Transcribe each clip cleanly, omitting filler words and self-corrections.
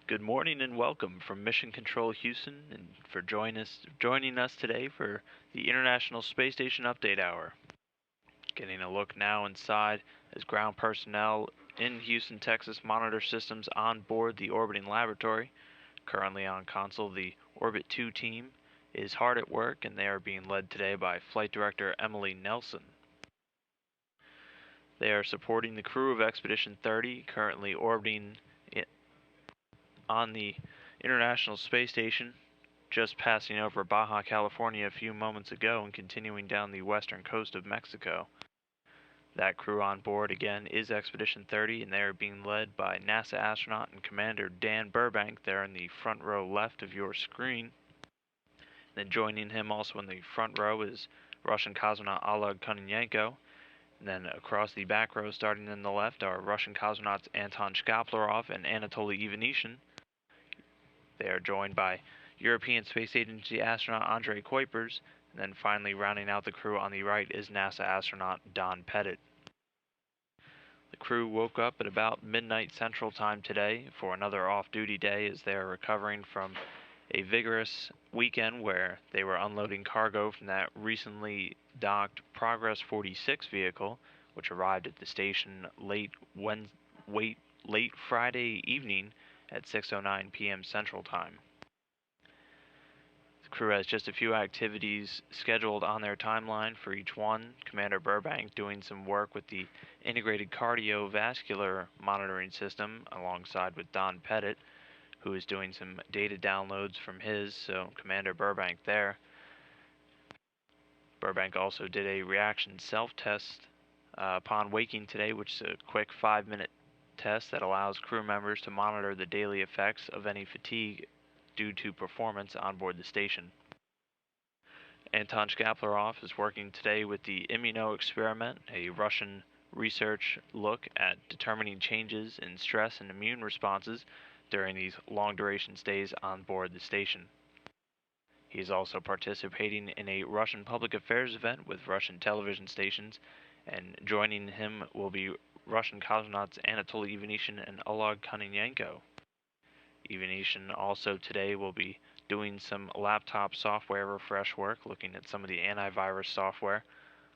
Good morning and welcome from Mission Control Houston and for joining us today for the International Space Station Update Hour. Getting a look now inside as ground personnel in Houston, Texas monitor systems on board the orbiting laboratory. Currently on console, the Orbit 2 team is hard at work and they are being led today by Flight Director Emily Nelson. They are supporting the crew of Expedition 30, currently orbiting on the International Space Station, just passing over Baja California a few moments ago and continuing down the western coast of Mexico. That crew on board again is Expedition 30, and they are being led by NASA astronaut and Commander Dan Burbank there in the front row left of your screen. Then joining him also in the front row is Russian cosmonaut Oleg Kononenko. And then across the back row, starting in the left, are Russian cosmonauts Anton Shkaplerov and Anatoly Ivanishin. They are joined by European Space Agency astronaut Andrei Kuipers, and then finally rounding out the crew on the right is NASA astronaut Don Pettit. The crew woke up at about midnight Central Time today for another off-duty day as they are recovering from a vigorous weekend where they were unloading cargo from that recently docked Progress 46 vehicle, which arrived at the station late Friday evening at 6:09 p.m. Central Time. The crew has just a few activities scheduled on their timeline for each one. Commander Burbank doing some work with the integrated cardiovascular monitoring system alongside with Don Pettit, who is doing some data downloads from his, so Commander Burbank there. Burbank also did a reaction self-test upon waking today, which is a quick 5-minute test that allows crew members to monitor the daily effects of any fatigue due to performance on board the station. Anton Shkaplerov is working today with the Immuno Experiment, a Russian research look at determining changes in stress and immune responses during these long-duration stays on board the station. He is also participating in a Russian public affairs event with Russian television stations, and joining him will be Russian cosmonauts Anatoly Ivanishin and Oleg Kononenko. Ivanishin also today will be doing some laptop software refresh work, looking at some of the antivirus software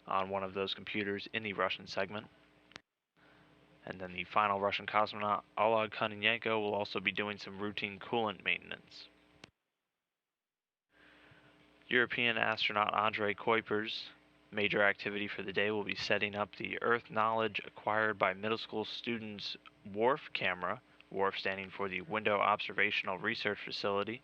on one of those computers in the Russian segment. And then the final Russian cosmonaut, Oleg Kononenko, will also be doing some routine coolant maintenance. European astronaut Andrei Kuipers' major activity for the day will be setting up the Earth knowledge acquired by middle school students' WARF camera, WARF standing for the Window Observational Research Facility.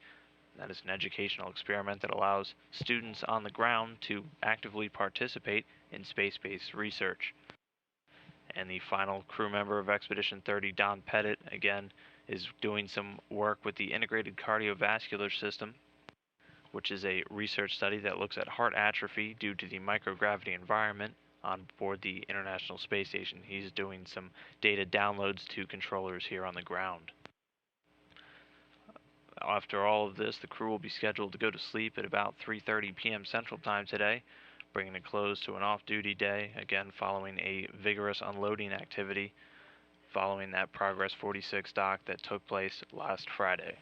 That is an educational experiment that allows students on the ground to actively participate in space-based research. And the final crew member of Expedition 30, Don Pettit, again, is doing some work with the integrated cardiovascular system, which is a research study that looks at heart atrophy due to the microgravity environment on board the International Space Station. He's doing some data downloads to controllers here on the ground. After all of this, the crew will be scheduled to go to sleep at about 3:30 p.m. Central Time today, bringing a close to an off-duty day, again following a vigorous unloading activity following that Progress 46 dock that took place last Friday.